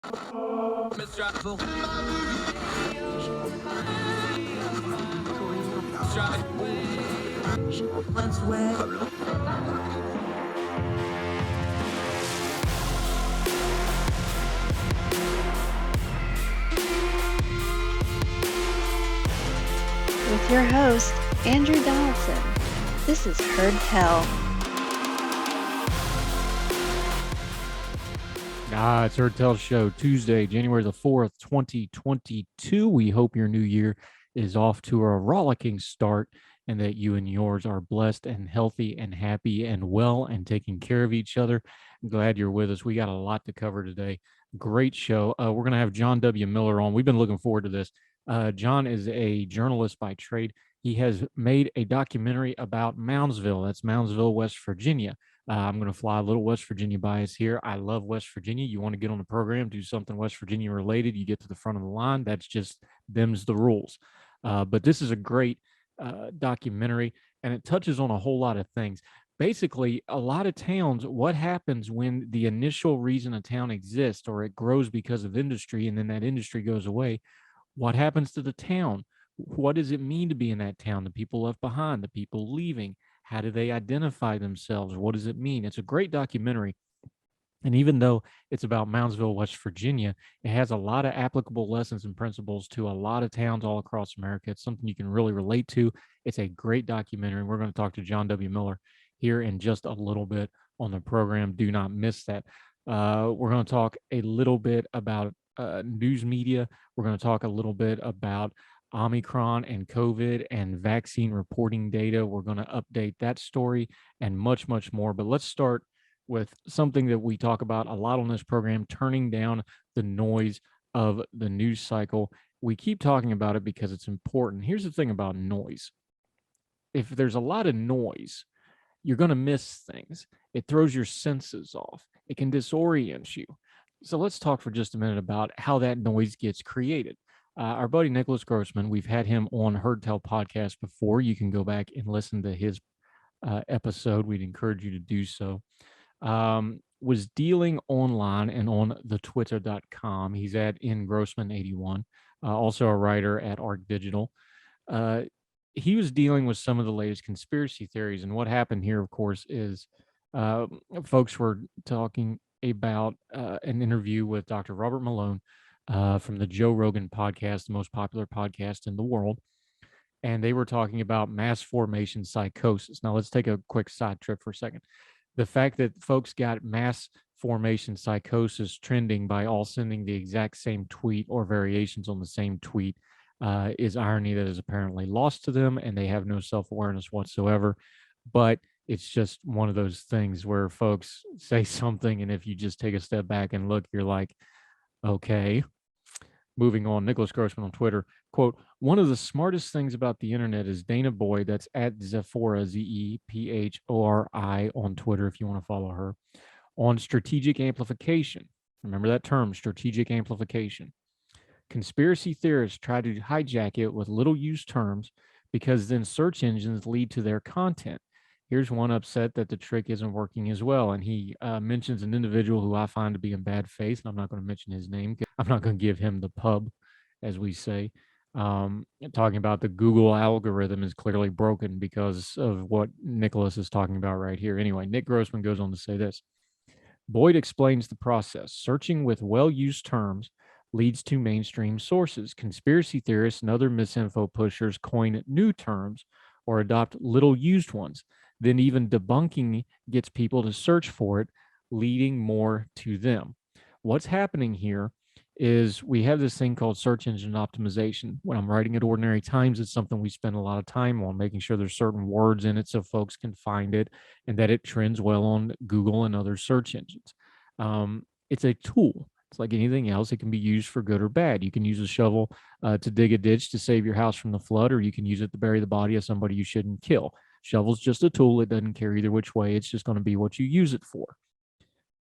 With your host, Andrew Donaldson. This is Heard Tell. It's Heard Tell Show, Tuesday, January the 4th, 2022. We hope your new year is off to a rollicking start and that you and yours are blessed and healthy and happy and well and taking care of each other. I'm glad you're with us. We got a lot to cover today. Great show. We're going to have John W. Miller on. We've been looking forward to this. John is a journalist by trade. He has made a documentary about Moundsville. That's Moundsville, West Virginia. I'm going to fly a little West Virginia bias here. I love West Virginia. You want to get on the program, do something West Virginia related, you get to the front of the line. That's just them's the rules. But this is a great documentary, and it touches on a whole lot of things. Basically, a lot of towns, what happens when the initial reason a town exists or it grows because of industry and then that industry goes away, what happens to the town? What does it mean to be in that town? The people left behind, the people leaving. How do they identify themselves? What does it mean? It's a great documentary. And even though it's about Moundsville, West Virginia, it has a lot of applicable lessons and principles to a lot of towns all across America. It's something you can really relate to. It's a great documentary. We're going to talk to John W. Miller here in just a little bit on the program. Do not miss that. We're going to talk a little bit about news media. We're going to talk a little bit about Omicron and COVID and vaccine reporting data. We're going to update that story and much, much more. But let's start with something that we talk about a lot on this program, turning down the noise of the news cycle. We keep talking about it because it's important. Here's the thing about noise. If there's a lot of noise, you're going to miss things. It throws your senses off. It can disorient you. So let's talk for just a minute about how that noise gets created. Our buddy Nicholas Grossman, we've had him on Heard Tell podcast before. You can go back and listen to his episode. We'd encourage you to do so. Was dealing online and on the twitter.com. He's at ngrossman81, also a writer at Arc Digital. He was dealing with some of the latest conspiracy theories. And what happened here, of course, is folks were talking about an interview with Dr. Robert Malone from the Joe Rogan podcast, the most popular podcast in the world. And they were talking about mass formation psychosis. Now, let's take a quick side trip for a second. The fact that folks got mass formation psychosis trending by all sending the exact same tweet or variations on the same tweet is irony that is apparently lost to them, and they have no self-awareness whatsoever. But it's just one of those things where folks say something, and if you just take a step back and look, you're like, okay. Moving on, Nicholas Grossman on Twitter, quote, one of the smartest things about the internet is Dana Boyd, that's at Zephora, Zephori on Twitter if you want to follow her, on strategic amplification. Remember that term, strategic amplification. Conspiracy theorists try to hijack it with little used terms because then search engines lead to their content. Here's one upset that the trick isn't working as well. And he mentions an individual who I find to be in bad faith. And I'm not going to mention his name. I'm not going to give him the pub, as we say. Talking about the Google algorithm is clearly broken because of what Nicholas is talking about right here. Anyway, Nick Grossman goes on to say this. Boyd explains the process. Searching with well-used terms leads to mainstream sources. Conspiracy theorists and other misinfo pushers coin new terms or adopt little-used ones. Then even debunking gets people to search for it, leading more to them. What's happening here is we have this thing called search engine optimization. When I'm writing at Ordinary Times, it's something we spend a lot of time on, making sure there's certain words in it so folks can find it and that it trends well on Google and other search engines. It's a tool. It's like anything else. It can be used for good or bad. You can use a shovel to dig a ditch to save your house from the flood, or you can use it to bury the body of somebody you shouldn't kill. Shovel's just a tool. It doesn't care either which way. It's just going to be what you use it for.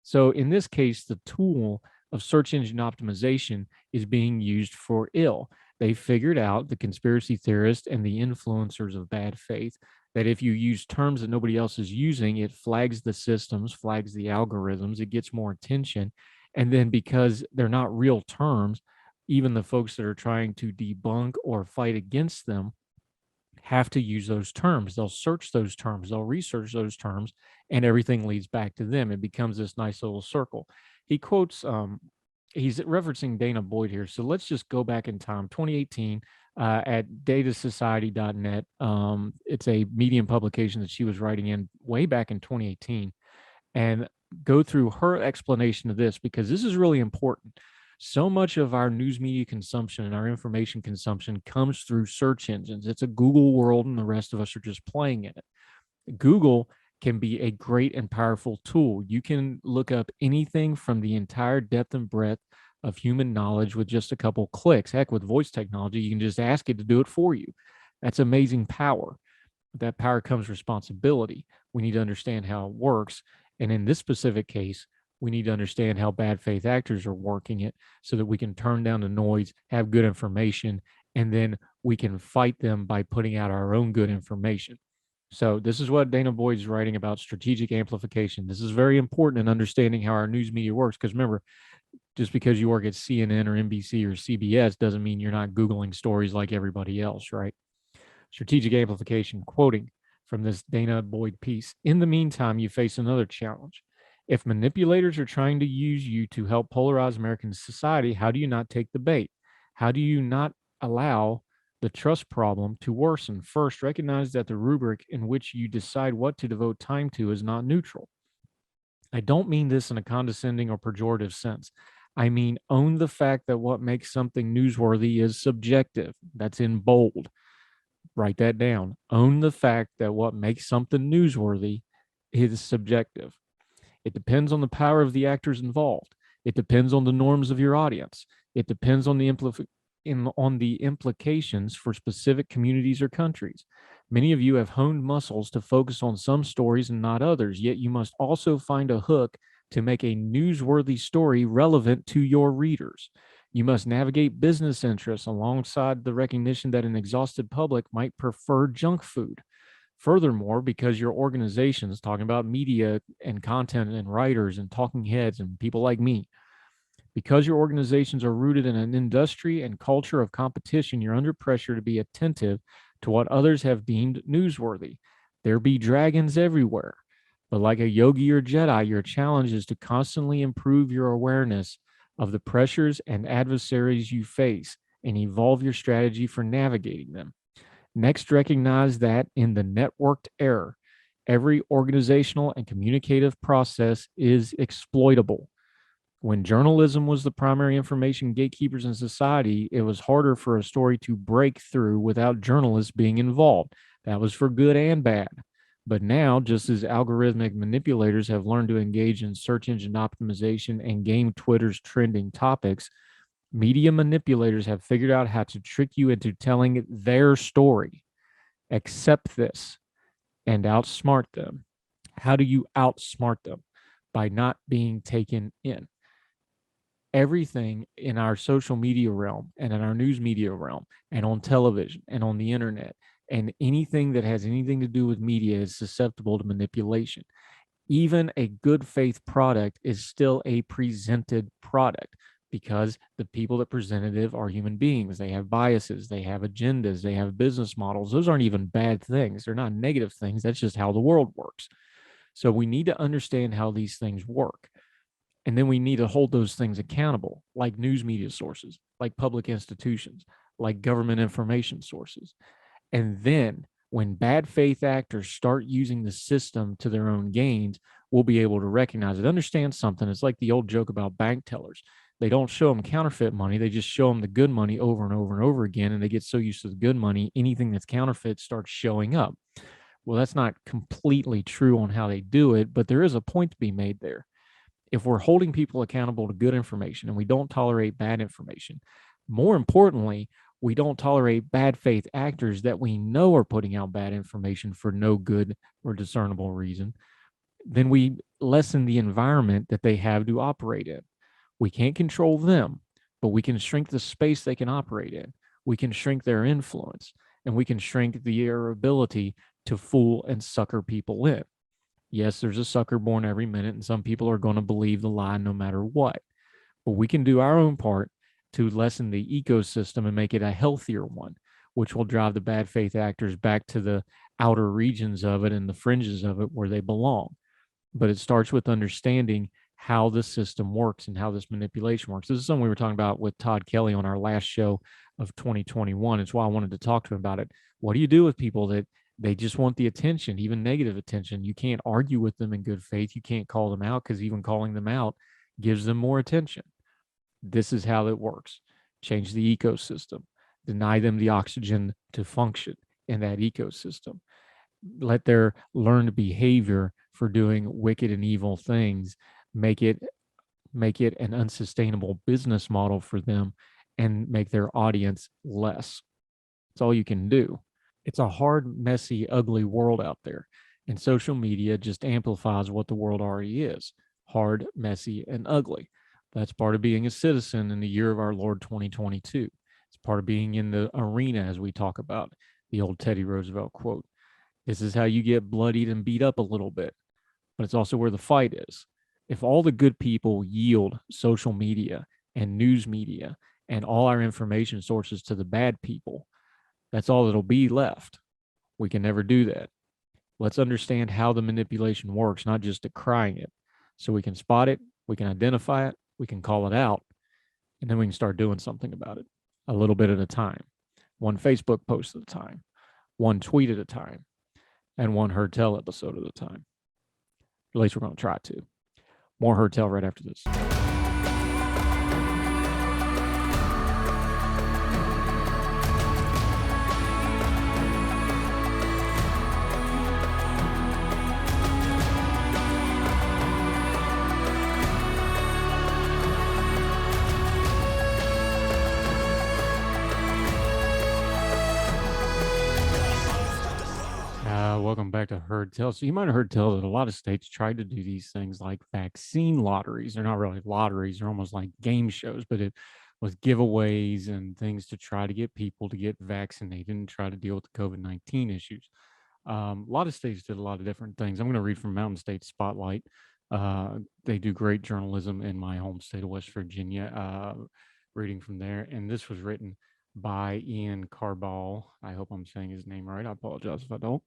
So in this case, the tool of search engine optimization is being used for ill. They figured out, the conspiracy theorists and the influencers of bad faith, that if you use terms that nobody else is using, it flags the systems, flags the algorithms, it gets more attention, And then because they're not real terms, even the folks that are trying to debunk or fight against them have to use those terms. They'll search those terms, they'll research those terms, and everything leads back to them. It becomes this nice little circle. He quotes, he's referencing Dana Boyd here. So let's just go back in time, 2018, at datasociety.net. It's a Medium publication that she was writing in way back in 2018, and go through her explanation of this, because this is really important. So much of our news media consumption and our information consumption comes through search engines. It's a Google world, and the rest of us are just playing in it. Google can be a great and powerful tool. You can look up anything from the entire depth and breadth of human knowledge with just a couple clicks. Heck, with voice technology, you can just ask it to do it for you. That's amazing power. With that power comes responsibility. We need to understand how it works. And in this specific case, we need to understand how bad faith actors are working it so that we can turn down the noise, have good information, and then we can fight them by putting out our own good information. So this is what Dana Boyd's writing about strategic amplification. This is very important in understanding how our news media works, because remember, just because you work at CNN or NBC or CBS doesn't mean you're not Googling stories like everybody else, right? Strategic amplification, quoting from this Dana Boyd piece. In the meantime, you face another challenge. If manipulators are trying to use you to help polarize American society, how do you not take the bait? How do you not allow the trust problem to worsen? First, recognize that the rubric in which you decide what to devote time to is not neutral. I don't mean this in a condescending or pejorative sense. I mean, own the fact that what makes something newsworthy is subjective. That's in bold. Write that down. Own the fact that what makes something newsworthy is subjective. It depends on the power of the actors involved. It depends on the norms of your audience. It depends on the implications for specific communities or countries. Many of you have honed muscles to focus on some stories and not others, yet you must also find a hook to make a newsworthy story relevant to your readers. You must navigate business interests alongside the recognition that an exhausted public might prefer junk food. Furthermore, because your organizations, talking about media and content and writers and talking heads and people like me, because your organizations are rooted in an industry and culture of competition, you're under pressure to be attentive to what others have deemed newsworthy. There be dragons everywhere. But like a yogi or Jedi, your challenge is to constantly improve your awareness of the pressures and adversaries you face and evolve your strategy for navigating them. Next, recognize that in the networked era, every organizational and communicative process is exploitable. When journalism was the primary information gatekeepers in society, it was harder for a story to break through without journalists being involved. That was for good and bad. But now, just as algorithmic manipulators have learned to engage in search engine optimization and game Twitter's trending topics, media manipulators have figured out how to trick you into telling their story. Accept this and outsmart them. How do you outsmart them? By not being taken in. Everything in our social media realm and in our news media realm and on television and on the internet and anything that has anything to do with media is susceptible to manipulation. Even a good faith product is still a presented product because the people that presented it are human beings. They have biases, they have agendas, they have business models. Those aren't even bad things. They're not negative things. That's just how the world works. So we need to understand how these things work. And then we need to hold those things accountable, like news media sources, like public institutions, like government information sources. And then when bad faith actors start using the system to their own gains, we'll be able to recognize it. Understand something. It's like the old joke about bank tellers. They don't show them counterfeit money. They just show them the good money over and over and over again. And they get so used to the good money, anything that's counterfeit starts showing up. Well, that's not completely true on how they do it, but there is a point to be made there. If we're holding people accountable to good information and we don't tolerate bad information, more importantly, we don't tolerate bad faith actors that we know are putting out bad information for no good or discernible reason, then we lessen the environment that they have to operate in. We can't control them, but we can shrink the space they can operate in. We can shrink their influence, and we can shrink their ability to fool and sucker people in. Yes, there's a sucker born every minute, and some people are going to believe the lie no matter what. but we can do our own part to lessen the ecosystem and make it a healthier one, which will drive the bad faith actors back to the outer regions of it and the fringes of it where they belong. But it starts with understanding how the system works and how this manipulation works. This is something we were talking about with Todd Kelly on our last show of 2021. It's why I wanted to talk to him about it. What do you do with people that they just want the attention, even negative attention? You can't argue with them in good faith. You can't call them out because even calling them out gives them more attention. This is how it works. Change the ecosystem, deny them the oxygen to function in that ecosystem. Let their learned behavior for doing wicked and evil things make it an unsustainable business model for them and make their audience less. That's all you can do. It's a hard, messy, ugly world out there. And social media just amplifies what the world already is: hard, messy, and ugly. That's part of being a citizen in the year of our Lord 2022. It's part of being in the arena, as we talk about the old Teddy Roosevelt quote. This is how you get bloodied and beat up a little bit, but it's also where the fight is. If all the good people yield social media and news media and all our information sources to the bad people, that's all that'll be left. We can never do that. Let's understand how the manipulation works, not just decrying it. So we can spot it, we can identify it, we can call it out, and then we can start doing something about it a little bit at a time. One Facebook post at a time, one tweet at a time, and one Heard Tell episode at a time. At least we're going to try to. More Heard Tell right after this. Welcome back to Heard Tell. So you might have heard tell that a lot of states tried to do these things like vaccine lotteries. They're not really lotteries; they're almost like game shows, but it was giveaways and things to try to get people to get vaccinated and try to deal with the COVID-19 issues. A lot of states did a lot of different things. I'm going to read from Mountain State Spotlight. They do great journalism in my home state of West Virginia. Reading from there, and this was written by Ian Carball. I hope I'm saying his name right. I apologize if I don't.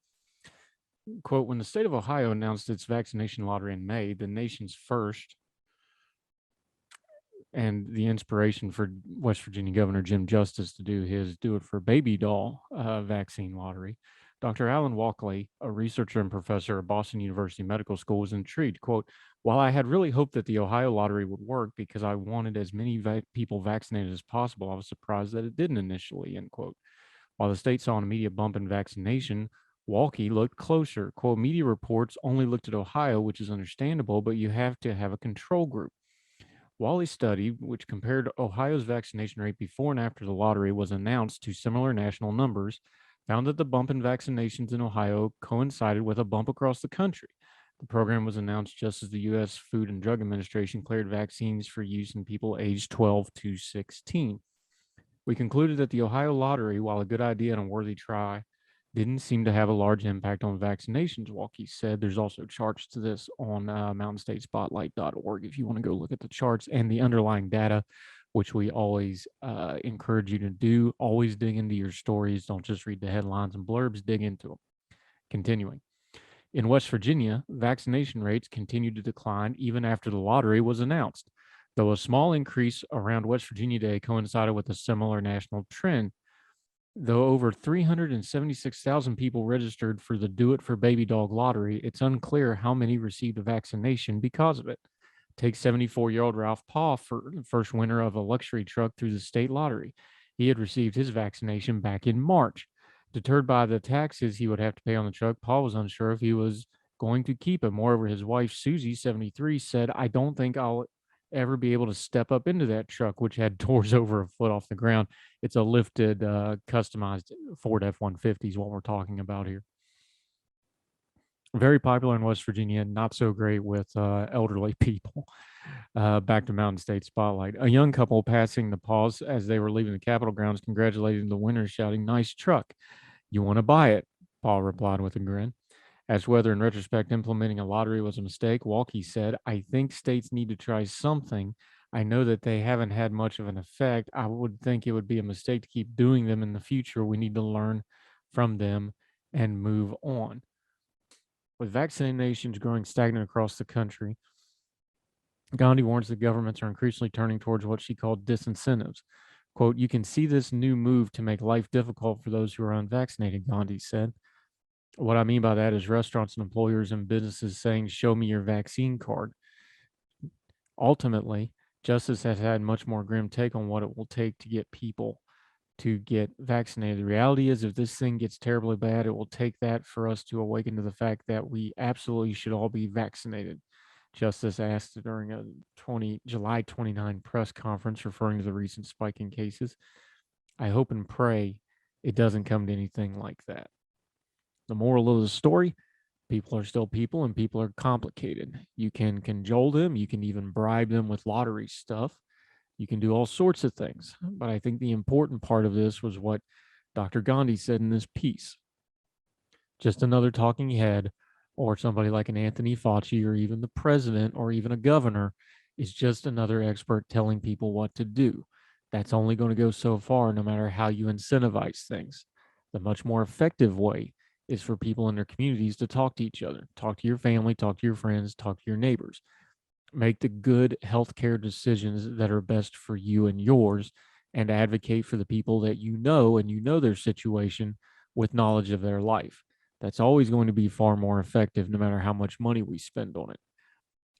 Quote, when the state of Ohio announced its vaccination lottery in May, the nation's first, and the inspiration for West Virginia Governor Jim Justice to do his Do It for Baby Doll vaccine lottery, Dr. Alan Walkley, a researcher and professor at Boston University Medical School, was intrigued. Quote, while I had really hoped that the Ohio lottery would work because I wanted as many people vaccinated as possible, I was surprised that it didn't initially, end quote. While the state saw an immediate bump in vaccination, Walkie looked closer. Quote, media reports only looked at Ohio, which is understandable, but you have to have a control group. Wally's study, which compared Ohio's vaccination rate before and after the lottery was announced to similar national numbers, found that the bump in vaccinations in Ohio coincided with a bump across the country. The program was announced just as the U.S. Food and Drug Administration cleared vaccines for use in people aged 12 to 16. We concluded that the Ohio lottery, while a good idea and a worthy try, didn't seem to have a large impact on vaccinations, Walkie said. There's also charts to this on mountainstatespotlight.org if you want to go look at the charts and the underlying data, which we always encourage you to do. Always dig into your stories. Don't just read the headlines and blurbs, dig into them. Continuing. In West Virginia, vaccination rates continued to decline even after the lottery was announced, though a small increase around West Virginia Day coincided with a similar national trend. Though over 376,000 people registered for the Do It for Baby Dog lottery, it's unclear how many received a vaccination because of it. Take 74-year-old Ralph Paw, first winner of a luxury truck through the state lottery. He had received his vaccination back in March. Deterred by the taxes he would have to pay on the truck, Paul was unsure if he was going to keep it. Moreover, his wife, Susie, 73, said, I don't think I'll ever be able to step up into that truck, which had doors over a foot off the ground. It's a lifted, customized Ford F-150 is what we're talking about here. Very popular in West Virginia, not so great with elderly people. Back to Mountain State Spotlight. A young couple passing the pause as they were leaving the Capitol grounds congratulating the winner, shouting, nice truck. You want to buy it? Paul replied with a grin. As whether in retrospect implementing a lottery was a mistake, Walkie said, I think states need to try something, I know that they haven't had much of an effect. I would think it would be a mistake to keep doing them in the future. We need to learn from them and move on. With vaccinations growing stagnant across the country, Gandhi warns that governments are increasingly turning towards what she called disincentives. Quote, you can see this new move to make life difficult for those who are unvaccinated, Gandhi said. What I mean by that is restaurants and employers and businesses saying, show me your vaccine card. Ultimately, justice has had much more grim take on what it will take to get people to get vaccinated. The reality is, if this thing gets terribly bad, it will take that for us to awaken to the fact that we absolutely should all be vaccinated. Justice asked during a July 29 press conference referring to the recent spike in cases. I hope and pray it doesn't come to anything like that. The moral of the story, people are still people and people are complicated. You can cajole them, you can even bribe them with lottery stuff. You can do all sorts of things. But I think the important part of this was what Dr. Gandhi said in this piece. Just another talking head, or somebody like an Anthony Fauci, or even the president, or even a governor, is just another expert telling people what to do. That's only going to go so far, no matter how you incentivize things. The much more effective way is for people in their communities to talk to each other, talk to your family, talk to your friends, talk to your neighbors. Make the good healthcare decisions that are best for you and yours, and advocate for the people that you know and you know their situation with knowledge of their life. That's always going to be far more effective, no matter how much money we spend on it.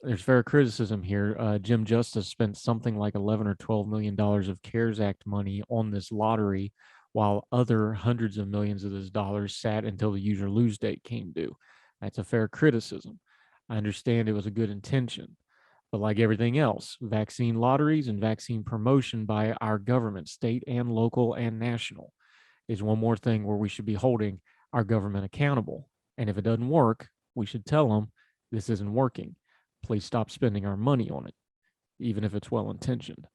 There's fair criticism here. Jim Justice spent something like 11 or $12 million of CARES Act money on this lottery, while other hundreds of millions of those dollars sat until the use or lose date came due. That's a fair criticism. I understand it was a good intention. But like everything else, vaccine lotteries and vaccine promotion by our government, state and local and national, is one more thing where we should be holding our government accountable. And if it doesn't work, we should tell them this isn't working. Please stop spending our money on it, even if it's well intentioned.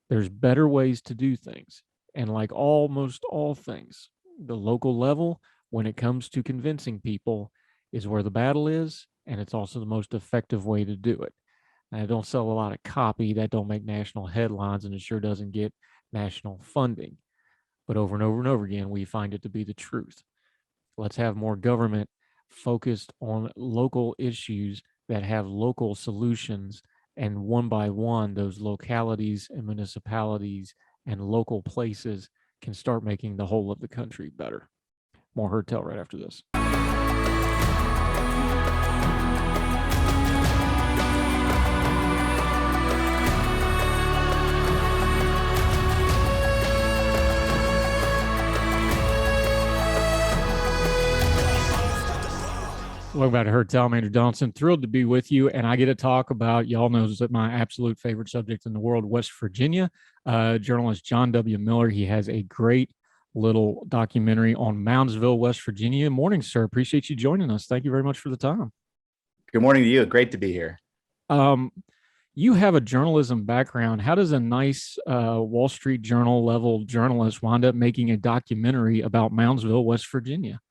There's better ways to do things. And like almost all things, the local level, when it comes to convincing people, is where the battle is. And it's also the most effective way to do it. And I don't sell a lot of copy that don't make national headlines, and it sure doesn't get national funding. But over and over and over again, we find it to be the truth. Let's have more government focused on local issues that have local solutions. And one by one, those localities and municipalities and local places can start making the whole of the country better. More Herd Tell right after this. Welcome back to Herd Tell. I'm Andrew Donaldson. Thrilled to be with you. And I get to talk about, y'all knows that my absolute favorite subject in the world, West Virginia. Journalist John W. Miller, he has a great little documentary on Moundsville, West Virginia. Morning, sir. Appreciate you joining us. Thank you very much for the time. Good morning to you. Great to be here. You have a journalism background. How does a nice Wall Street Journal level journalist wind up making a documentary about Moundsville, West Virginia?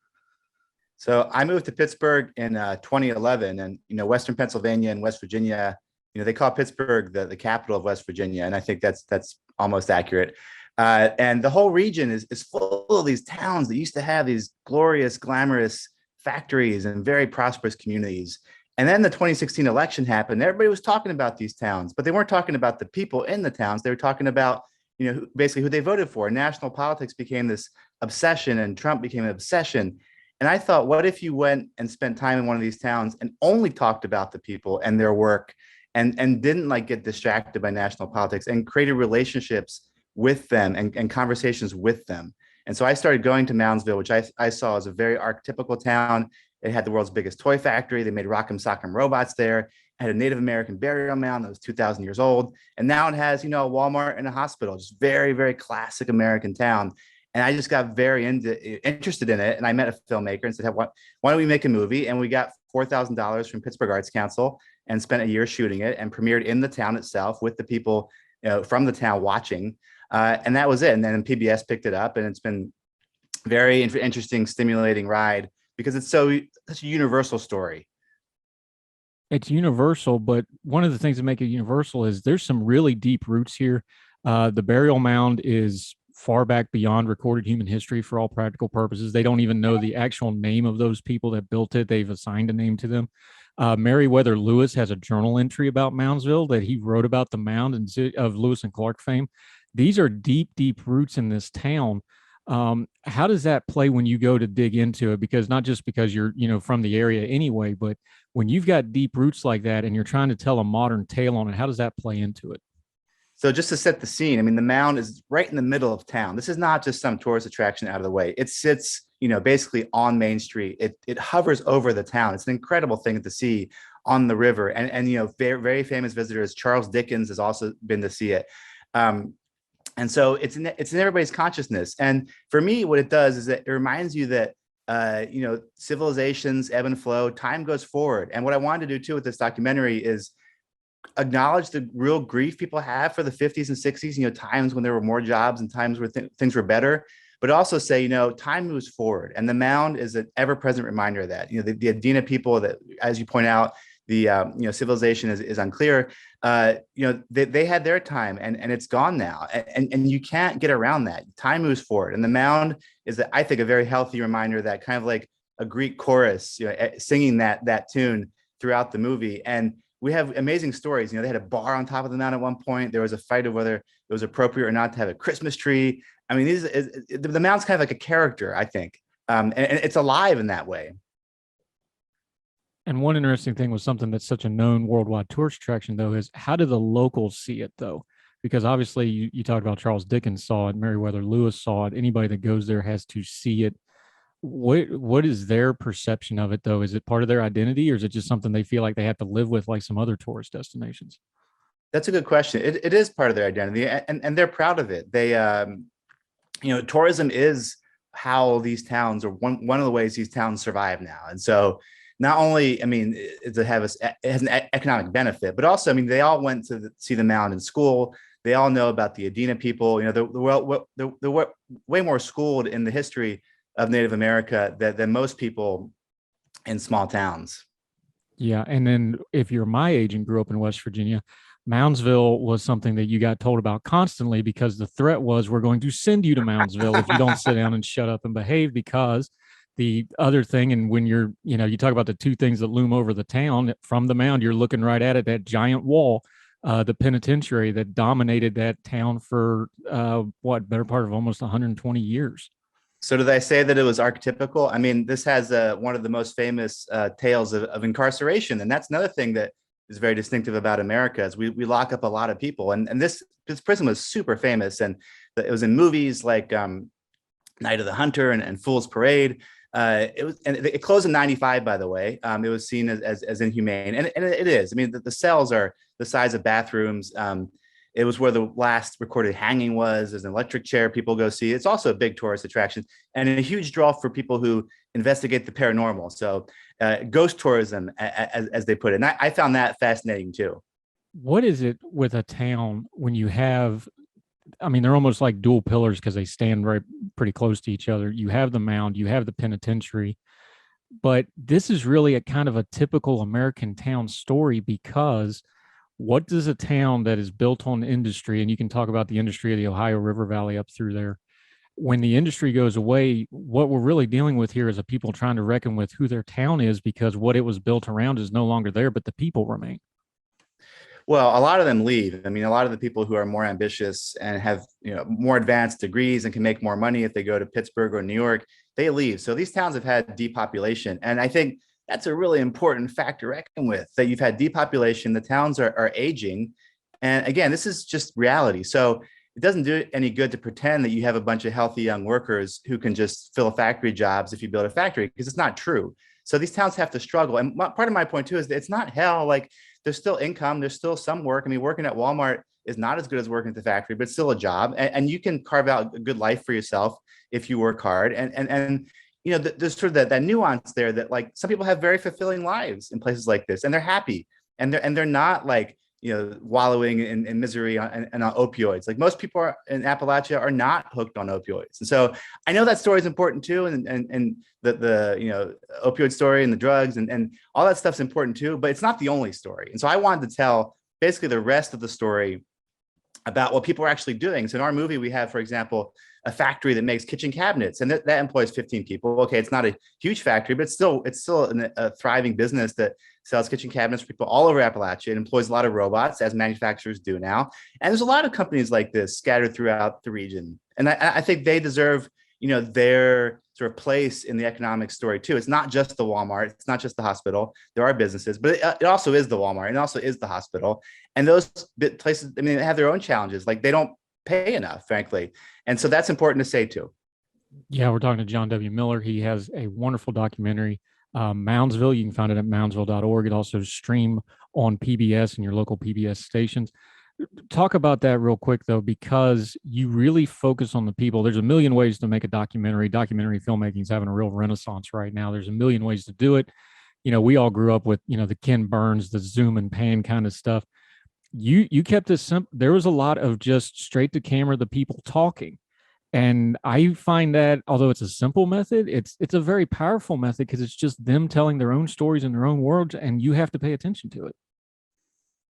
So I moved to Pittsburgh in 2011, and Western Pennsylvania and West Virginia, they call Pittsburgh the capital of West Virginia, and I think that's almost accurate. And the whole region is full of these towns that used to have these glorious, glamorous factories and very prosperous communities. And then the 2016 election happened. Everybody was talking about these towns, but they weren't talking about the people in the towns. They were talking about basically who they voted for. National politics became this obsession, and Trump became an obsession. And I thought, what if you went and spent time in one of these towns and only talked about the people and their work, and didn't get distracted by national politics, and created relationships with them and conversations with them. And so I started going to Moundsville, which I saw as a very archetypical town. It had the world's biggest toy factory. They made Rock'em Sock'em robots there. It had a Native American burial mound that was 2,000 years old. And now it has, a Walmart and a hospital, just very, very classic American town. And I just got very interested in it. And I met a filmmaker and said, why don't we make a movie? And we got $4,000 from Pittsburgh Arts Council and spent a year shooting it, and premiered in the town itself with the people from the town watching. And that was it. And then PBS picked it up, and it's been very interesting, stimulating ride, because it's such a universal story. It's universal, but one of the things that make it universal is there's some really deep roots here. The burial mound is far back beyond recorded human history for all practical purposes. They don't even know the actual name of those people that built it. They've assigned a name to them. Meriwether Lewis has a journal entry about Moundsville that he wrote about the mound and of Lewis and Clark fame. These are deep, deep roots in this town. How does that play when you go to dig into it? Because not just because you're, from the area anyway, but when you've got deep roots like that and you're trying to tell a modern tale on it, how does that play into it? So just to set the scene, I mean, the mound is right in the middle of town. This is not just some tourist attraction out of the way. It sits, basically on Main Street. It hovers over the town. It's an incredible thing to see on the river. And very, very famous visitors. Charles Dickens has also been to see it. And so it's in everybody's consciousness. And for me, what it does is that it reminds you that civilizations ebb and flow, time goes forward. And what I wanted to do too with this documentary is acknowledge the real grief people have for the 50s and 60s, times when there were more jobs and times where things were better, but also say, time moves forward. And the mound is an ever-present reminder of that. The Adena people that, as you point out, the civilization is unclear. They had their time and it's gone now. And you can't get around that. Time moves forward. And the mound is, I think, a very healthy reminder that kind of like a Greek chorus, singing that tune throughout the movie. And we have amazing stories. They had a bar on top of the mound at one point. There was a fight of whether it was appropriate or not to have a Christmas tree. I mean, the mound's kind of like a character, I think. And it's alive in that way. And one interesting thing was something that's such a known worldwide tourist attraction, though, is how do the locals see it, though? Because obviously you talked about Charles Dickens saw it, Meriwether Lewis saw it. Anybody that goes there has to see it. What is their perception of it, though? Is it part of their identity, or is it just something they feel like they have to live with, like some other tourist destinations? That's a good question. It is part of their identity, and they're proud of it. They, tourism is how these towns, or one of the ways these towns survive now. And so, not only, I mean, it has an economic benefit, but also, I mean, they all went to see the mound in school. They all know about the Adena people. They're way more schooled in the history of Native America than most people in small towns. Yeah. And then if you're my age and grew up in West Virginia, Moundsville was something that you got told about constantly because the threat was, we're going to send you to Moundsville if you don't sit down and shut up and behave. Because the other thing, and when you talk about the two things that loom over the town from the mound, you're looking right at it, that giant wall, the penitentiary that dominated that town for better part of almost 120 years. So did I say that it was archetypical? I mean, this has one of the most famous tales of incarceration. And that's another thing that is very distinctive about America, is we lock up a lot of people. And this prison was super famous. And it was in movies like Night of the Hunter and Fool's Parade. It closed in 95, by the way. It was seen as inhumane. And it is. I mean, the cells are the size of bathrooms. It was where the last recorded hanging was. There's an electric chair people go see. It's also a big tourist attraction and a huge draw for people who investigate the paranormal. So ghost tourism, as they put it. And I found that fascinating too. What is it with a town when you have, I mean, they're almost like dual pillars because they stand pretty close to each other. You have the mound, you have the penitentiary, but this is really a kind of a typical American town story, because what does a town that is built on industry, and you can talk about the industry of the Ohio River Valley up through there, when the industry goes away, what we're really dealing with here is a people trying to reckon with who their town is, because what it was built around is no longer there, but the people remain. Well, a lot of them leave. I mean, a lot of the people who are more ambitious and have more advanced degrees and can make more money if they go to Pittsburgh or New York, they leave. So these towns have had depopulation. And I think that's a really important factor to reckon with, that you've had depopulation, the towns are aging. And again, this is just reality. So it doesn't do any good to pretend that you have a bunch of healthy young workers who can just fill factory jobs if you build a factory, because it's not true. So these towns have to struggle. And part of my point too is that it's not hell. Like, there's still income, there's still some work. I mean, working at Walmart is not as good as working at the factory, but it's still a job. And you can carve out a good life for yourself if you work hard. And there's sort of that nuance there, that like some people have very fulfilling lives in places like this, and they're happy, and they're not like wallowing in misery and on opioids. Like most people in Appalachia are not hooked on opioids. And so I know that story is important too. And the opioid story and the drugs and all that stuff's important too, but it's not the only story. And so I wanted to tell basically the rest of the story about what people are actually doing. So in our movie, we have, for example, a factory that makes kitchen cabinets, and that employs 15 people. Okay, it's not a huge factory, but it's still a thriving business that sells kitchen cabinets for people all over Appalachia. It employs a lot of robots, as manufacturers do now. And there's a lot of companies like this scattered throughout the region. And I think they deserve, their sort of place in the economic story too. It's not just the Walmart. It's not just the hospital. There are businesses, but it also is the Walmart. And it also is the hospital. And those places, they have their own challenges. Like they don't pay enough, frankly. And so that's important to say too. Yeah, we're talking to John W. Miller. He has a wonderful documentary, Moundsville. You can find it at moundsville.org. It also stream on PBS and your local PBS stations. Talk about that real quick, though, because you really focus on the people. There's a million ways to make a documentary. Documentary filmmaking is having a real renaissance right now. There's a million ways to do it. We all grew up with, the Ken Burns, the zoom and pan kind of stuff. You kept this simple. There was a lot of just straight to camera, the people talking. And I find that although it's a simple method, it's a very powerful method because it's just them telling their own stories in their own words, and you have to pay attention to it.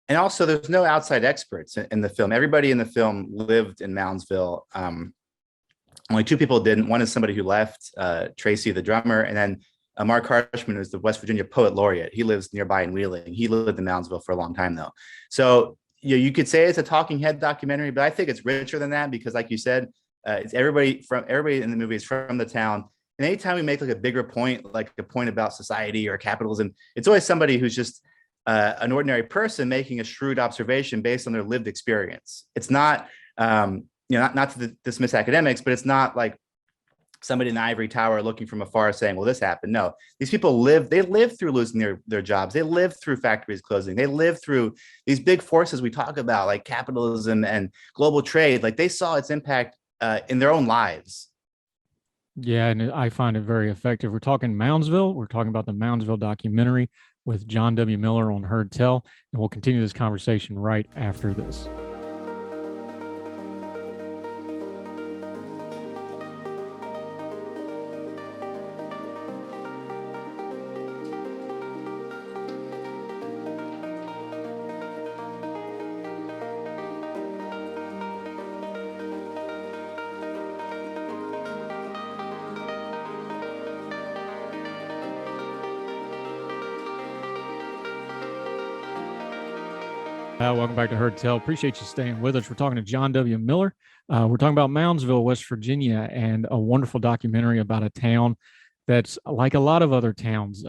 And also, there's no outside experts in the film. Everybody in the film lived in Moundsville. Only two people didn't. One is somebody who left, Tracy, the drummer, and then Mark Harshman, who's the West Virginia poet laureate. He lives nearby in Wheeling. He lived in Moundsville for a long time, though. So you could say it's a talking head documentary, but I think it's richer than that because, like you said, it's everybody in the movie is from the town. And anytime we make like a bigger point, like a point about society or capitalism, it's always somebody who's just an ordinary person making a shrewd observation based on their lived experience. It's not, not to dismiss academics, but it's not like somebody in an ivory tower looking from afar saying, well, this happened. No, these people they lived through losing their jobs. They lived through factories closing. They lived through these big forces we talk about, like capitalism and global trade. Like they saw its impact in their own lives. Yeah, and I find it very effective. We're talking Moundsville. We're talking about the Moundsville documentary with John W. Miller on Heard Tell, and we'll continue this conversation right after this. Welcome back to Heard Tell. Appreciate you staying with us. We're talking to John W. Miller. We're talking about Moundsville, West Virginia, and a wonderful documentary about a town that's like a lot of other towns.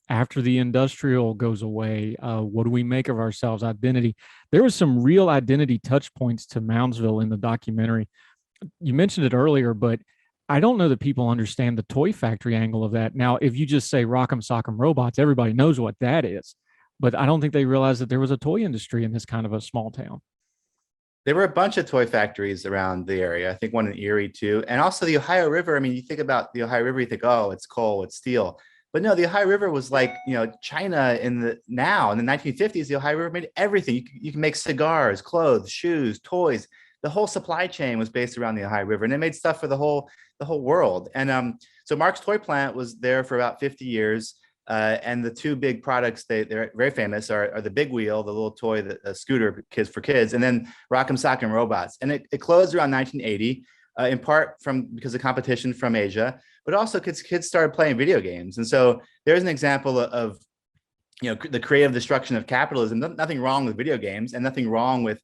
After the industrial goes away, what do we make of ourselves? Identity. There was some real identity touch points to Moundsville in the documentary. You mentioned it earlier, but I don't know that people understand the toy factory angle of that. Now, if you just say Rock'em Sock'em Robots, everybody knows what that is. But I don't think they realized that there was a toy industry in this kind of a small town. There were a bunch of toy factories around the area. I think one in Erie too. And also the Ohio River. I mean, you think about the Ohio River, you think, oh, it's coal, it's steel. But no, the Ohio River was like, China in the 1950s, the Ohio River made everything. You can make cigars, clothes, shoes, toys. The whole supply chain was based around the Ohio River, and it made stuff for the whole world. And so Mark's Toy Plant was there for about 50 years. And the two big products they're very famous are the Big Wheel, the little toy, the scooter for kids, and then Rock'em Sock'em Robots. And it closed around 1980, in part because of competition from Asia, but also because kids started playing video games. And so there's an example of the creative destruction of capitalism. Nothing wrong with video games, and nothing wrong with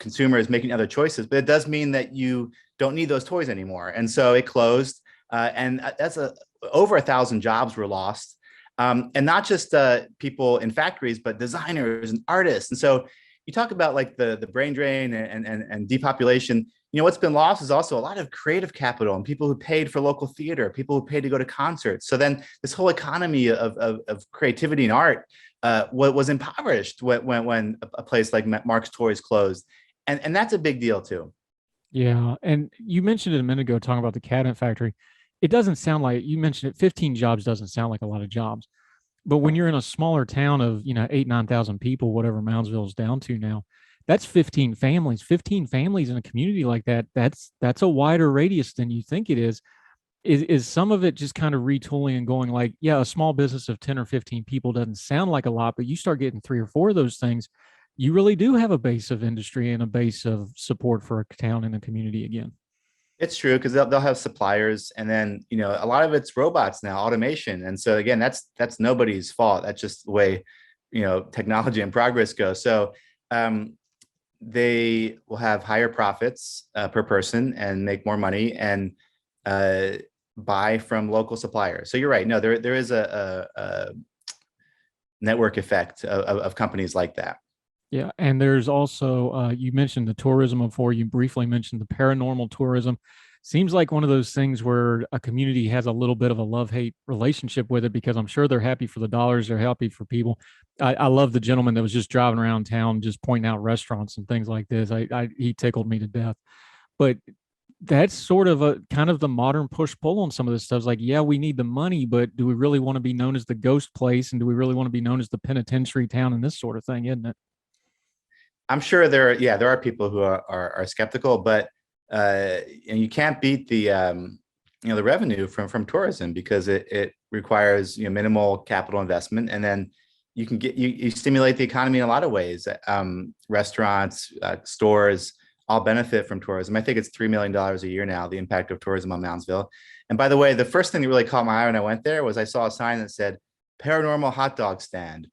consumers making other choices. But it does mean that you don't need those toys anymore. And so it closed, and that's over 1,000 jobs were lost. And not just people in factories, but designers and artists. And so you talk about like the brain drain and depopulation. What's been lost is also a lot of creative capital and people who paid for local theater, people who paid to go to concerts. So then this whole economy of creativity and art was impoverished when a place like Mark's Toys closed. And that's a big deal too. Yeah. And you mentioned it a minute ago, talking about the cabinet factory. It doesn't sound like, you mentioned it, 15 jobs doesn't sound like a lot of jobs. But when you're in a smaller town of, 8,000-9,000 people, whatever Moundsville's down to now, that's 15 families. 15 families in a community like that, that's a wider radius than you think it is. Is some of it just kind of retooling and going like, yeah, a small business of 10 or 15 people doesn't sound like a lot, but you start getting 3 or 4 of those things, you really do have a base of industry and a base of support for a town and a community again. It's true because they'll have suppliers, and then a lot of it's robots now, automation, and so again, that's nobody's fault. That's just the way technology and progress goes. So they will have higher profits per person and make more money and buy from local suppliers. So you're right. No, there is a network effect of companies like that. Yeah, and there's also you mentioned the tourism before. You briefly mentioned the paranormal tourism. Seems like one of those things where a community has a little bit of a love-hate relationship with it, because I'm sure they're happy for the dollars, they're happy for people. I love the gentleman that was just driving around town, just pointing out restaurants and things like this. He tickled me to death. But that's sort of a kind of the modern push-pull on some of this stuff. It's like, yeah, we need the money, but do we really want to be known as the ghost place, and do we really want to be known as the penitentiary town and this sort of thing, isn't it? I'm sure there are people who are skeptical, but and you can't beat the revenue from tourism, because it requires minimal capital investment, and then you stimulate the economy in a lot of ways. Restaurants, stores all benefit from tourism. I think it's $3 million a year now, the impact of tourism on Moundsville. And by the way, the first thing that really caught my eye when I went there was I saw a sign that said paranormal hot dog stand.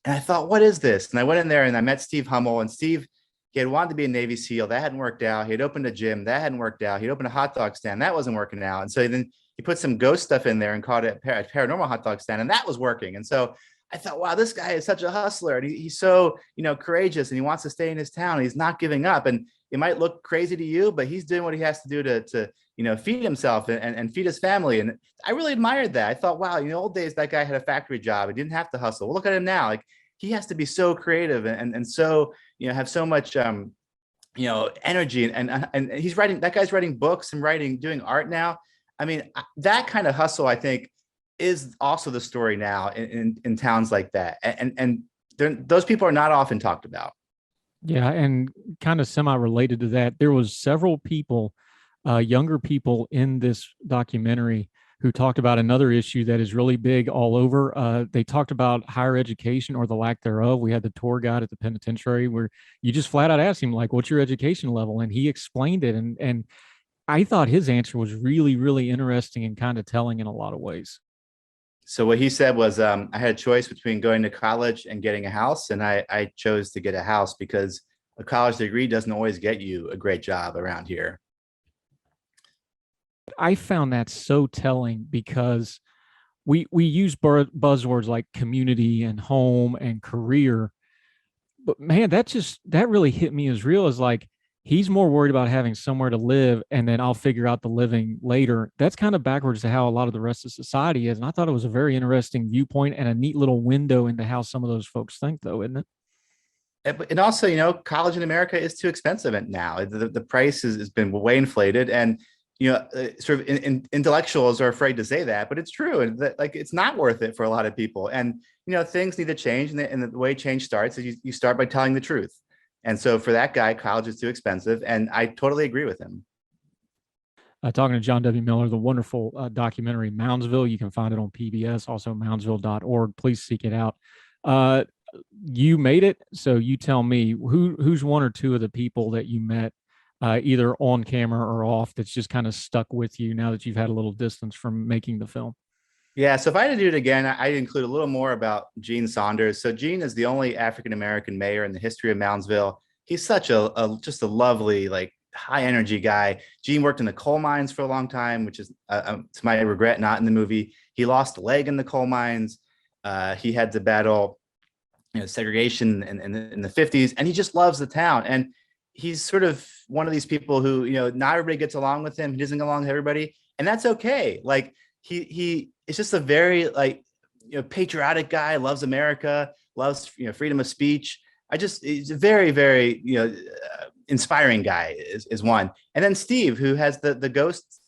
And I thought, what is this? And I went in there and I met Steve Hummel. And Steve, he had wanted to be a Navy SEAL. That hadn't worked out. He had opened a gym. That hadn't worked out. He'd opened a hot dog stand. That wasn't working out. And so then he put some ghost stuff in there and called it a paranormal hot dog stand. And that was working. And so I thought, wow, this guy is such a hustler. And he's so, courageous, and he wants to stay in his town. He's not giving up. And it might look crazy to you, but he's doing what he has to do to feed himself and feed his family. And I really admired that. I thought, wow, old days, that guy had a factory job. He didn't have to hustle. Well, look at him now. Like, he has to be so creative and so, have so much, energy, and he's writing, that guy's writing books and doing art now. I mean, that kind of hustle, I think, is also the story now in towns like that. And those people are not often talked about. Yeah, and kind of semi-related to that, there was several people, younger people in this documentary who talked about another issue that is really big all over. They talked about higher education or the lack thereof. We had the tour guide at the penitentiary where you just flat out asked him, like, what's your education level? And he explained it. And I thought his answer was really, really interesting and kind of telling in a lot of ways. So what he said was, I had a choice between going to college and getting a house. And I chose to get a house because a college degree doesn't always get you a great job around here. I found that so telling because we use buzzwords like community and home and career, but man, that really hit me as real as like, he's more worried about having somewhere to live and then I'll figure out the living later. That's kind of backwards to how a lot of the rest of society is. And I thought it was a very interesting viewpoint and a neat little window into how some of those folks think, though, isn't it? And also, college in America is too expensive now. The price has been way inflated, and sort of intellectuals are afraid to say that, but it's true. And that, like, it's not worth it for a lot of people. And, things need to change. And the way change starts is you start by telling the truth. And so for that guy, college is too expensive. And I totally agree with him. Talking to John W. Miller, the wonderful documentary Moundsville. You can find it on PBS, also moundsville.org. Please seek it out. You made it. So you tell me who's one or two of the people that you met, either on camera or off, that's just kind of stuck with you now that you've had a little distance from making the film? Yeah, so if I had to do it again, I'd include a little more about Gene Saunders. So Gene is the only African-American mayor in the history of Moundsville. He's such just a lovely, like, high energy guy. Gene worked in the coal mines for a long time, which is, to my regret, not in the movie. He lost a leg in the coal mines. He had to battle, segregation in the 50s, and he just loves the town. And he's sort of one of these people who, not everybody gets along with him. He doesn't get along with everybody, and that's okay. Like, he is just a very, like, patriotic guy, loves America, loves, freedom of speech. He's a very, very, inspiring guy is one. And then Steve, who has the ghost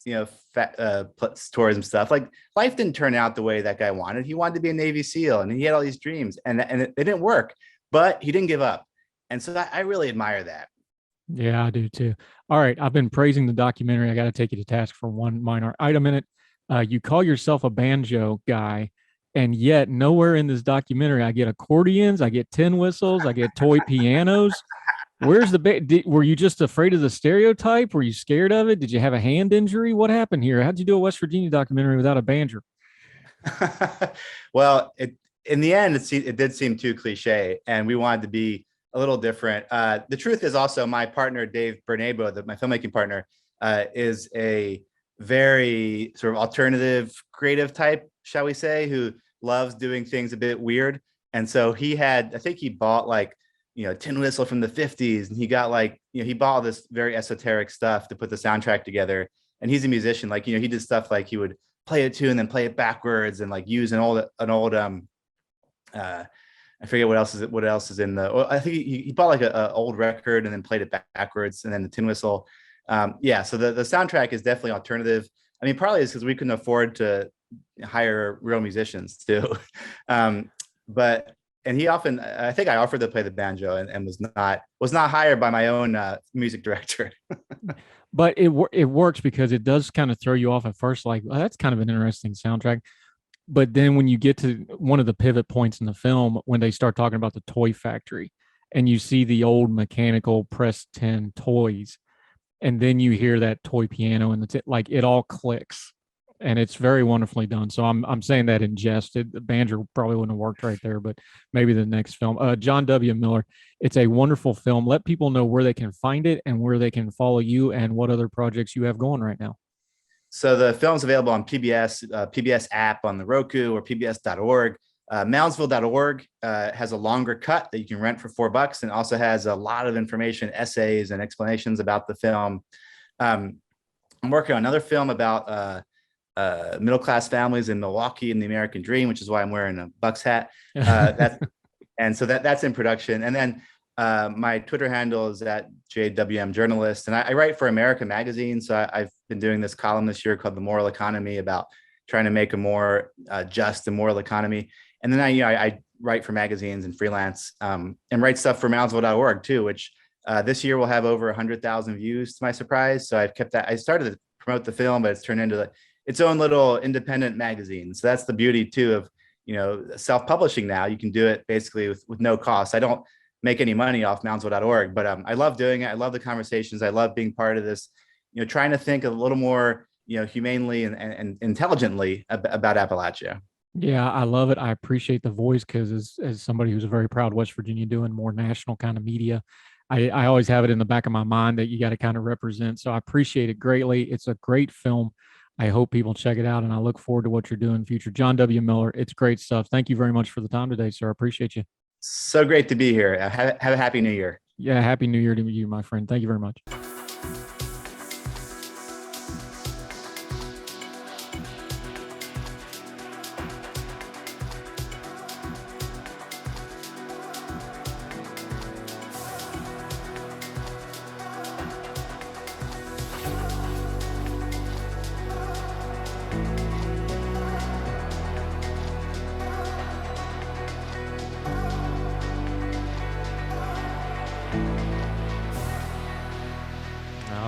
tourism stuff. Like life didn't turn out the way that guy wanted. He wanted to be a Navy SEAL, and he had all these dreams, and it didn't work. But he didn't give up, and so I really admire that. Yeah, I do too. All right, I've been praising the documentary. I got to take you to task for one minor item in it. You call yourself a banjo guy, and yet nowhere in this documentary I get accordions, I get tin whistles, I get toy pianos. Where's the were you just afraid of the stereotype? Were you scared of it? Did you have a hand injury? What happened here? How'd you do a West Virginia documentary without a banjo? Well, in the end, it did seem too cliche, and we wanted to be a little different. The truth is also my partner, Dave Bernabo, my filmmaking partner, is a very sort of alternative creative type, shall we say, who loves doing things a bit weird. And so I think he bought like, tin whistle from the 50s, and he got like, he bought all this very esoteric stuff to put the soundtrack together. And he's a musician, like, he did stuff like he would play a tune and then play it backwards, and like use an old I forget what else is in the. Well, I think he bought like a old record and then played it backwards, and then the tin whistle. Yeah, so the soundtrack is definitely alternative. I mean, partly it's because we couldn't afford to hire real musicians too. But he often, I think I offered to play the banjo and was not hired by my own music director. But it works because it does kind of throw you off at first, like, well, that's kind of an interesting soundtrack. But then when you get to one of the pivot points in the film, when they start talking about the toy factory and you see the old mechanical press tin toys, and then you hear that toy piano and like it all clicks, and it's very wonderfully done. So I'm saying that in jest. The banjo probably wouldn't have worked right there, but maybe the next film. John W. Miller, it's a wonderful film. Let people know where they can find it and where they can follow you and what other projects you have going right now. So the film's available on PBS app on the Roku or PBS.org. Moundsville.org has a longer cut that you can rent for $4, and also has a lot of information, essays, and explanations about the film. I'm working on another film about middle-class families in Milwaukee and the American Dream, which is why I'm wearing a Bucks hat. That's in production. And then my Twitter handle is at JWM Journalist, and I write for America Magazine. So I've been doing this column this year called The Moral Economy, about trying to make a more just and moral economy. And then I write for magazines and freelance, and write stuff for Moundsville.org too, which this year will have over 100,000 views to my surprise. So I've kept that. I started to promote the film, but it's turned into its own little independent magazine. So that's the beauty too of, self-publishing now. You can do it basically with no cost. I don't make any money off Moundsville.org, but I love doing it. I love the conversations. I love being part of this, trying to think a little more, humanely and intelligently about Appalachia. Yeah, I love it. I appreciate the voice, because as somebody who's a very proud West Virginia doing more national kind of media, I always have it in the back of my mind that you got to kind of represent. So I appreciate it greatly. It's a great film. I hope people check it out, and I look forward to what you're doing in the future. John W. Miller, it's great stuff. Thank you very much for the time today, sir. I appreciate you. So great to be here. Have a happy new year. Yeah, happy new year to you, my friend. Thank you very much.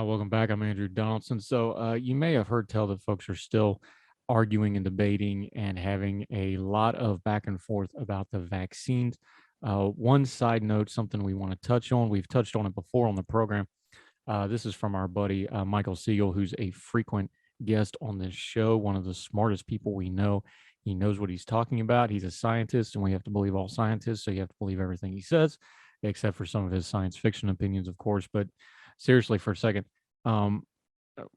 Welcome back. I'm Andrew Donaldson. So you may have heard tell that folks are still arguing and debating and having a lot of back and forth about the vaccines. One side note, something we want to touch on. We've touched on it before on the program. This is from our buddy Michael Siegel, who's a frequent guest on this show, one of the smartest people we know. He knows what he's talking about. He's a scientist, and we have to believe all scientists, so you have to believe everything he says, except for some of his science fiction opinions, of course. But seriously, for a second,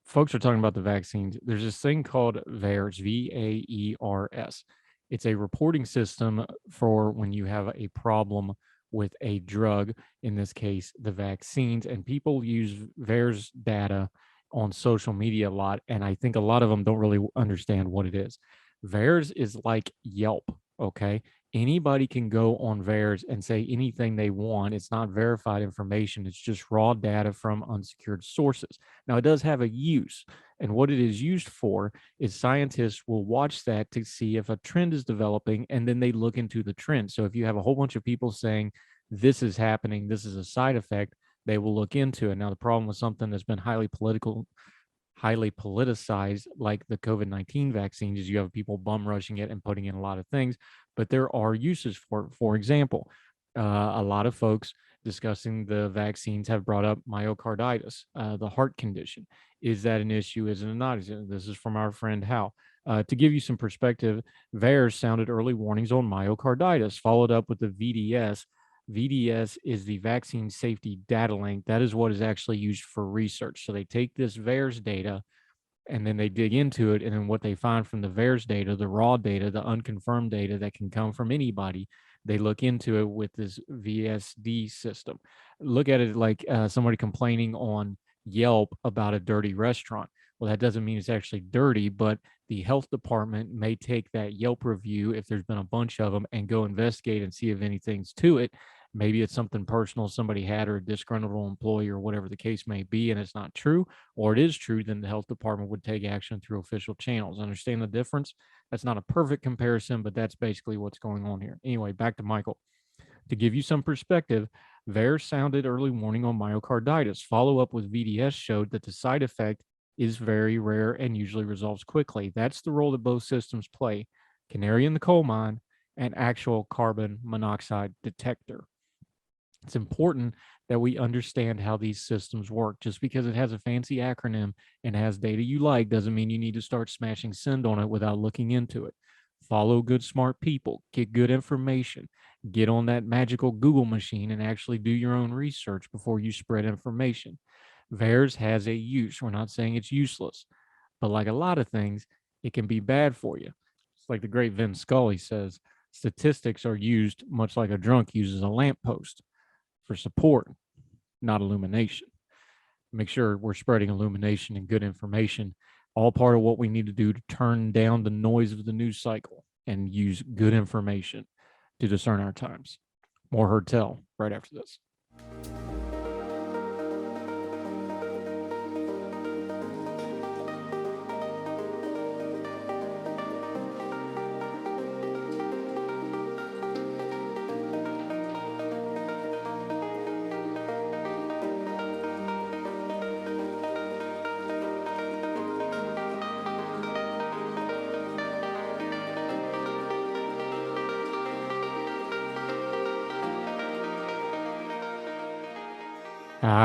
folks are talking about the vaccines. There's this thing called VAERS, VAERS. It's a reporting system for when you have a problem with a drug, in this case, the vaccines. And people use VAERS data on social media a lot, and I think a lot of them don't really understand what it is. VAERS is like Yelp, okay? Anybody can go on VAERS and say anything they want. It's not verified information. It's just raw data from unsecured sources. Now, it does have a use. And what it is used for is scientists will watch that to see if a trend is developing, and then they look into the trend. So if you have a whole bunch of people saying this is happening, this is a side effect, they will look into it. Now, the problem with something that's been highly politicized, like the COVID-19 vaccines, is you have people bum rushing it and putting in a lot of things, but there are uses for it. For example, a lot of folks discussing the vaccines have brought up myocarditis, the heart condition. Is that an issue? Is it not? This is from our friend Hal. To give you some perspective, VAERS sounded early warnings on myocarditis, followed up with the VDS. VDS is the Vaccine Safety Data Link. That is what is actually used for research. So they take this VAERS data and then they dig into it. And then what they find from the VAERS data, the raw data, the unconfirmed data that can come from anybody, they look into it with this VSD system. Look at it like somebody complaining on Yelp about a dirty restaurant. Well, that doesn't mean it's actually dirty, but the health department may take that Yelp review, if there's been a bunch of them, and go investigate and see if anything's to it. Maybe it's something personal somebody had, or a disgruntled employee, or whatever the case may be, and it's not true, or it is true, then the health department would take action through official channels. Understand the difference? That's not a perfect comparison, but that's basically what's going on here. Anyway, back to Michael. To give you some perspective, VAERS sounded early warning on myocarditis. Follow up with VDS showed that the side effect is very rare and usually resolves quickly. That's the role that both systems play: canary in the coal mine and actual carbon monoxide detector. It's important that we understand how these systems work. Just because it has a fancy acronym and has data you like doesn't mean you need to start smashing send on it without looking into it. Follow good, smart people, get good information, get on that magical Google machine and actually do your own research before you spread information. VAERS has a use. We're not saying it's useless, but like a lot of things, it can be bad for you. It's like the great Vin Scully says, statistics are used much like a drunk uses a lamppost, for support, not illumination. Make sure we're spreading illumination and good information, all part of what we need to do to turn down the noise of the news cycle and use good information to discern our times. More Heard Tell right after this.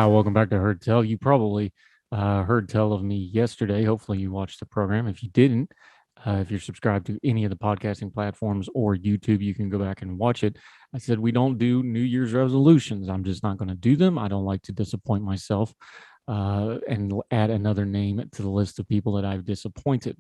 Welcome back to Heard Tell. You probably heard tell of me yesterday. Hopefully you watched the program. If you didn't, if you're subscribed to any of the podcasting platforms or YouTube, you can go back and watch it. I said we don't do New Year's resolutions. I'm just not going to do them. I don't like to disappoint myself and add another name to the list of people that I've disappointed.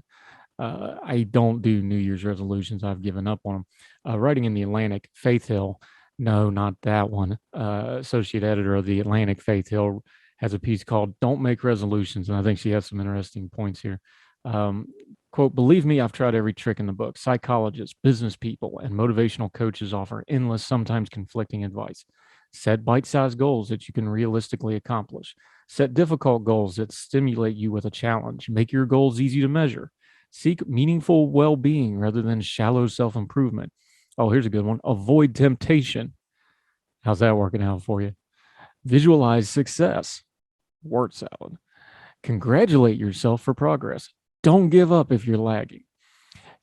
I don't do New Year's resolutions. I've given up on them. Writing in the Atlantic, Faith Hill, no, not that one. Associate editor of the Atlantic, Faith Hill, has a piece called "Don't Make Resolutions," and I think she has some interesting points here. Quote, "Believe me, I've tried every trick in the book. Psychologists, business people, and motivational coaches offer endless, sometimes conflicting advice. Set bite-sized goals that you can realistically accomplish. Set difficult goals that stimulate you with a challenge. Make your goals easy to measure. Seek meaningful well-being rather than shallow self-improvement. Oh, here's a good one. Avoid temptation." How's that working out for you? Visualize success. Word salad. Congratulate yourself for progress. Don't give up if you're lagging.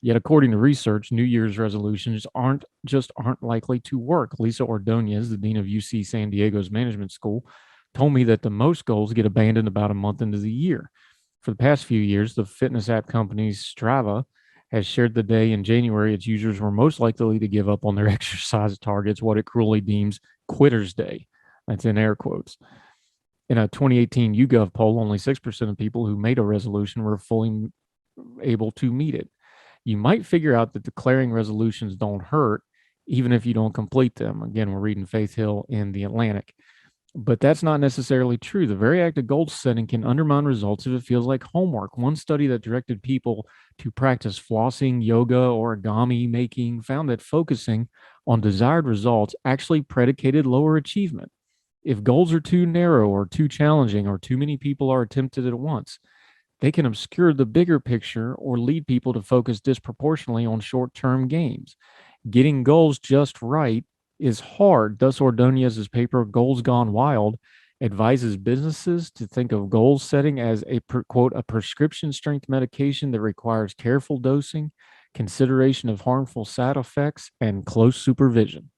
Yet, according to research, New Year's resolutions aren't likely to work. Lisa Ordonez, the dean of UC San Diego's management school, told me that the most goals get abandoned about a month into the year. For the past few years, the fitness app company Strava has shared the day in January its users were most likely to give up on their exercise targets, what it cruelly deems Quitter's Day. That's in air quotes. In a 2018 YouGov poll, only 6% of people who made a resolution were fully able to meet it. You might figure out that declaring resolutions don't hurt, even if you don't complete them. Again, we're reading Faith Hill in The Atlantic. But that's not necessarily true. The very act of goal setting can undermine results if it feels like homework. One study that directed people to practice flossing, yoga, origami making found that focusing on desired results actually predicated lower achievement. If goals are too narrow or too challenging or too many people are attempted at once, they can obscure the bigger picture or lead people to focus disproportionately on short term gains. Getting goals just right is hard. Thus, Ordonez's paper, Goals Gone Wild, advises businesses to think of goal setting as quote, a prescription strength medication that requires careful dosing, consideration of harmful side effects, and close supervision.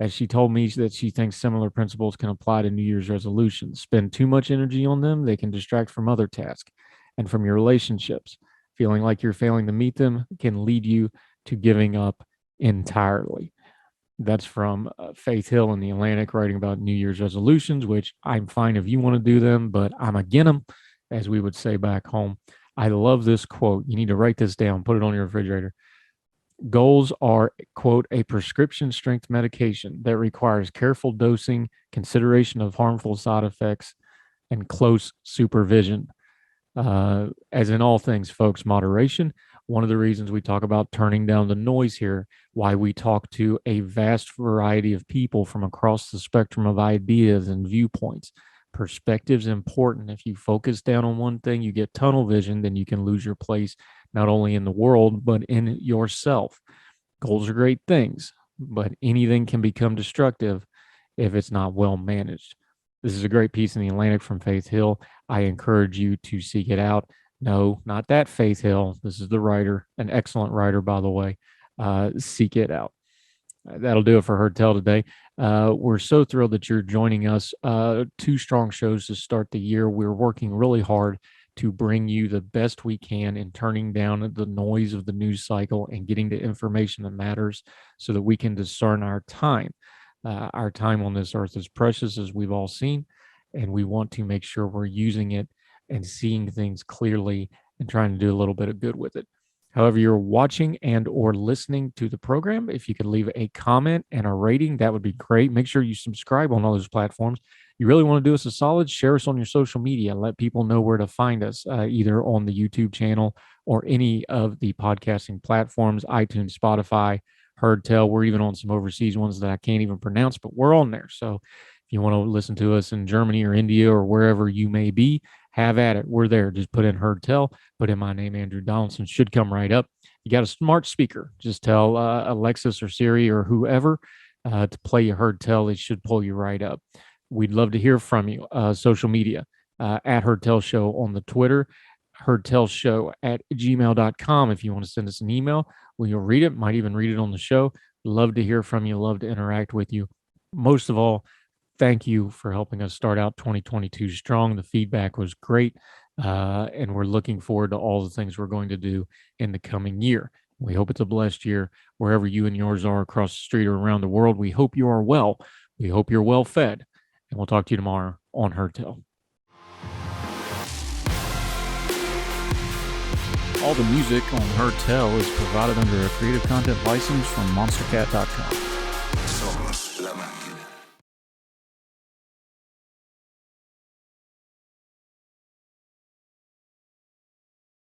As she told me that she thinks similar principles can apply to New Year's resolutions. Spend too much energy on them, they can distract from other tasks and from your relationships. Feeling like you're failing to meet them can lead you to giving up entirely. That's from Faith Hill in the Atlantic, writing about New Year's resolutions, which I'm fine if you want to do them, but I'm against them, as we would say back home. I love this quote. You need to write this down, put it on your refrigerator. Goals are, quote, a prescription strength medication that requires careful dosing, consideration of harmful side effects, and close supervision. As in all things, folks, moderation. One of the reasons we talk about turning down the noise here, why we talk to a vast variety of people from across the spectrum of ideas and viewpoints. Perspective's important. If you focus down on one thing, you get tunnel vision, then you can lose your place not only in the world, but in yourself. Goals are great things, but anything can become destructive if it's not well managed. This is a great piece in the Atlantic from Faith Hill. I encourage you to seek it out. No, not that Faith Hill. This is the writer, an excellent writer, by the way. Seek it out. That'll do it for Heard Tell today. We're so thrilled that you're joining us. 2 strong shows to start the year. We're working really hard to bring you the best we can in turning down the noise of the news cycle and getting the information that matters so that we can discern our time. Our time on this earth is precious, as we've all seen, and we want to make sure we're using it and seeing things clearly and trying to do a little bit of good with it. However you're watching and or listening to the program, if you could leave a comment and a rating, that would be great. Make sure you subscribe on all those platforms. You really want to do us a solid, share us on your social media. Let people know where to find us, either on the YouTube channel or any of the podcasting platforms, iTunes, Spotify, Heard Tell. We're even on some overseas ones that I can't even pronounce, but we're on there. So if you want to listen to us in Germany or India or wherever you may be, have at it. We're there. Just put in Heard Tell, put in my name, Andrew Donaldson, should come right up. You got a smart speaker. Just tell Alexis or Siri or whoever to play you Heard Tell. It should pull you right up. We'd love to hear from you. Social media, at Heard Tell Show on the Twitter, heardtellshow@gmail.com. If you want to send us an email, we'll read it. Might even read it on the show. Love to hear from you. Love to interact with you. Most of all, thank you for helping us start out 2022 strong. The feedback was great, and we're looking forward to all the things we're going to do in the coming year. We hope it's a blessed year wherever you and yours are across the street or around the world. We hope you are well. We hope you're well fed, and we'll talk to you tomorrow on Heard Tell. All the music on Heard Tell is provided under a Creative Content license from monstercat.com.